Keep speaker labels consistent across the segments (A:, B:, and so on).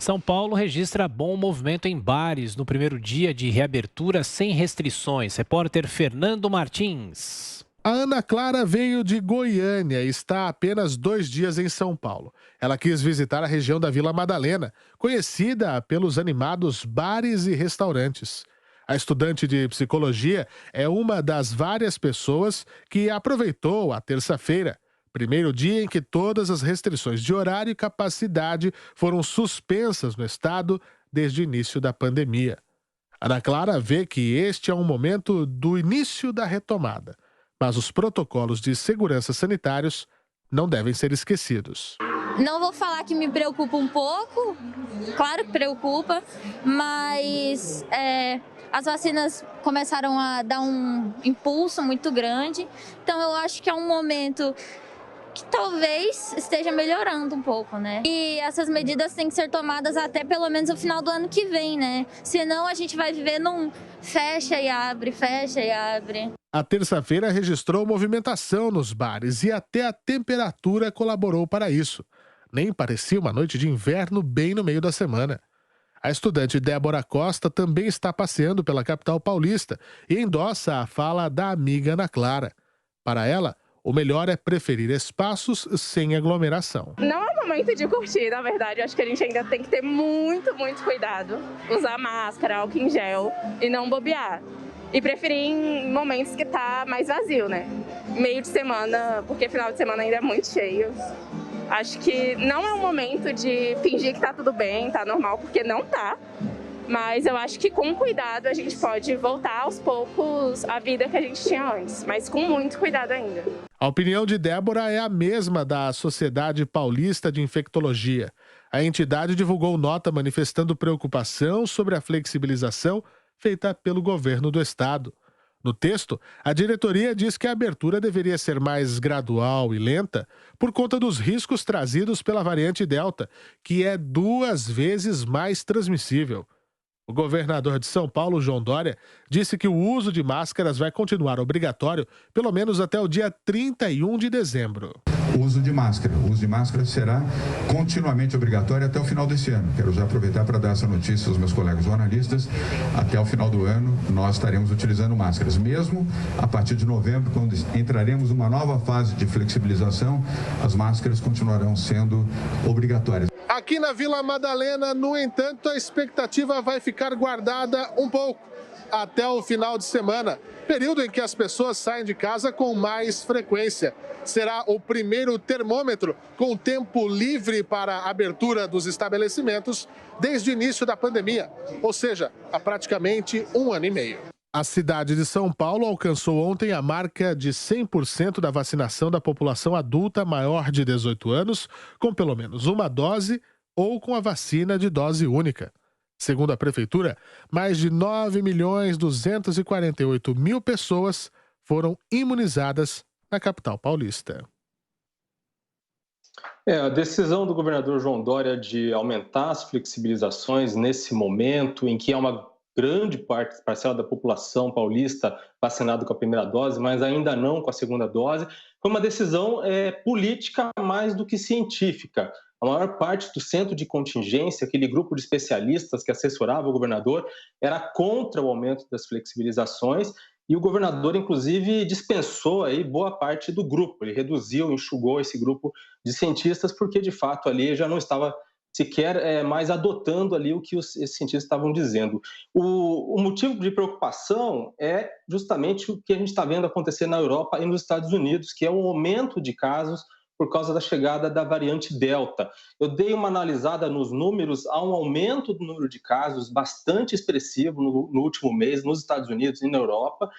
A: São Paulo registra bom movimento em bares no primeiro dia de reabertura sem restrições. Repórter Fernando Martins.
B: A Ana Clara veio de Goiânia e está há apenas 2 dias em São Paulo. Ela quis visitar a região da Vila Madalena, conhecida pelos animados bares e restaurantes. A estudante de psicologia é uma das várias pessoas que aproveitou a terça-feira, primeiro dia em que todas as restrições de horário e capacidade foram suspensas no estado desde o início da pandemia. Ana Clara vê que este é um momento do início da retomada, mas os protocolos de segurança sanitários não devem ser esquecidos.
C: Não vou falar que me preocupa um pouco, claro que preocupa, mas as vacinas começaram a dar um impulso muito grande, então eu acho que é um momento que talvez esteja melhorando um pouco, né? E essas medidas têm que ser tomadas até pelo menos o final do ano que vem, né? Senão a gente vai viver num fecha e abre, fecha e abre.
B: A terça-feira registrou movimentação nos bares e até a temperatura colaborou para isso. Nem parecia uma noite de inverno bem no meio da semana. A estudante Débora Costa também está passeando pela capital paulista e endossa a fala da amiga Ana Clara. Para ela, o melhor é preferir espaços sem aglomeração.
D: Não é o momento de curtir, na verdade. Eu acho que a gente ainda tem que ter muito cuidado. Usar máscara, álcool em gel e não bobear. E preferir em momentos que tá mais vazio, né? Meio de semana, porque final de semana ainda é muito cheio. Acho que não é um momento de fingir que tá tudo bem, tá normal, porque não tá. Mas eu acho que com cuidado a gente pode voltar aos poucos à vida que a gente tinha antes, mas com muito cuidado ainda.
B: A opinião de Débora é a mesma da Sociedade Paulista de Infectologia. A entidade divulgou nota manifestando preocupação sobre a flexibilização feita pelo governo do estado. No texto, a diretoria diz que a abertura deveria ser mais gradual e lenta por conta dos riscos trazidos pela variante Delta, que é 2 vezes mais transmissível. O governador de São Paulo, João Dória, disse que o uso de máscaras vai continuar obrigatório pelo menos até o dia 31 de dezembro.
E: O uso de máscara será continuamente obrigatório até o final desse ano. Quero já aproveitar para dar essa notícia aos meus colegas jornalistas. Até o final do ano, nós estaremos utilizando máscaras. Mesmo a partir de novembro, quando entraremos numa nova fase de flexibilização, as máscaras continuarão sendo obrigatórias.
B: Aqui na Vila Madalena, no entanto, a expectativa vai ficar guardada um pouco até o final de semana, período em que as pessoas saem de casa com mais frequência. Será o primeiro termômetro com tempo livre para a abertura dos estabelecimentos desde o início da pandemia, ou seja, há praticamente 1 ano e meio. A cidade de São Paulo alcançou ontem a marca de 100% da vacinação da população adulta maior de 18 anos, com pelo menos uma dose ou com a vacina de dose única. Segundo a Prefeitura, mais de 9.248.000 pessoas foram imunizadas na capital paulista.
F: A decisão do governador João Dória de aumentar as flexibilizações nesse momento em que há uma grande parcela da população paulista vacinada com a primeira dose, mas ainda não com a segunda dose, foi uma decisão política mais do que científica. A maior parte do centro de contingência, aquele grupo de especialistas que assessorava o governador, era contra o aumento das flexibilizações e o governador, inclusive, dispensou aí boa parte do grupo. Ele reduziu, enxugou esse grupo de cientistas porque, de fato, ali já não estava sequer mais adotando ali o que esses cientistas estavam dizendo. O motivo de preocupação é justamente o que a gente está vendo acontecer na Europa e nos Estados Unidos, que é o aumento de casos por causa da chegada da variante Delta. Eu dei uma analisada nos números, há um aumento do número de casos bastante expressivo no último mês nos Estados Unidos e na Europa,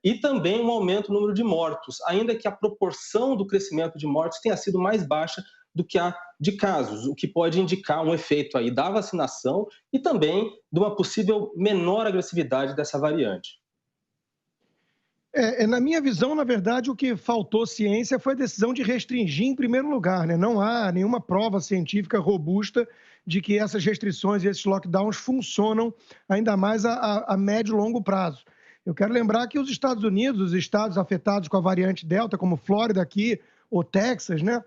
F: e também um aumento no número de mortos, ainda que a proporção do crescimento de mortos tenha sido mais baixa do que a de casos, o que pode indicar um efeito aí da vacinação e também de uma possível menor agressividade dessa variante.
G: Na minha visão, na verdade, o que faltou ciência foi a decisão de restringir em primeiro lugar, né? Não há nenhuma prova científica robusta de que essas restrições e esses lockdowns funcionam ainda mais a médio e longo prazo. Eu quero lembrar que os Estados Unidos, os estados afetados com a variante Delta, como Flórida aqui ou Texas, né,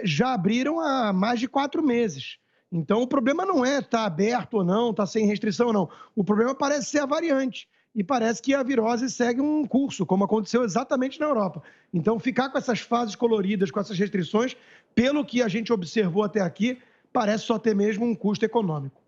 G: já abriram há mais de 4 meses. Então, o problema não é estar aberto ou não, estar sem restrição ou não. O problema parece ser a variante. E parece que a virose segue um curso, como aconteceu exatamente na Europa. Então, ficar com essas fases coloridas, com essas restrições, pelo que a gente observou até aqui, parece só ter mesmo um custo econômico.